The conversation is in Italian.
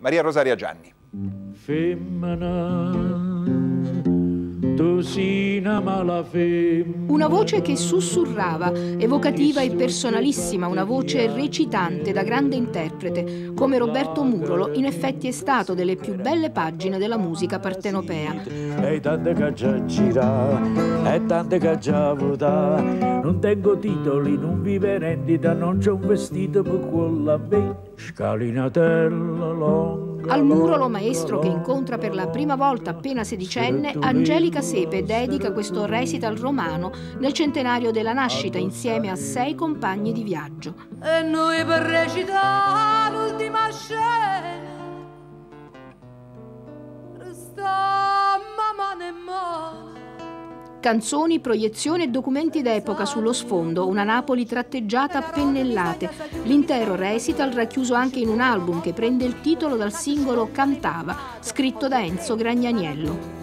Maria Rosaria Gianni. Una voce che sussurrava, evocativa e personalissima, una voce recitante da grande interprete, come Roberto Murolo, in effetti è stato delle più belle pagine della musica partenopea. E tante che già gira, e tante che già vota, non tengo titoli, non vive rendita, non c'è un vestito per quella scalinatella longa. Al Murolo maestro che incontra per la prima volta appena sedicenne, Angelica Sepe dedica questo recital romano nel centenario della nascita insieme a 6 compagni di viaggio. E noi per recitare l'ultima scena restammo mano in mano. Canzoni, proiezioni e documenti d'epoca sullo sfondo, una Napoli tratteggiata a pennellate. L'intero recital racchiuso anche in un album che prende il titolo dal singolo Cantava, scritto da Enzo Gragnaniello.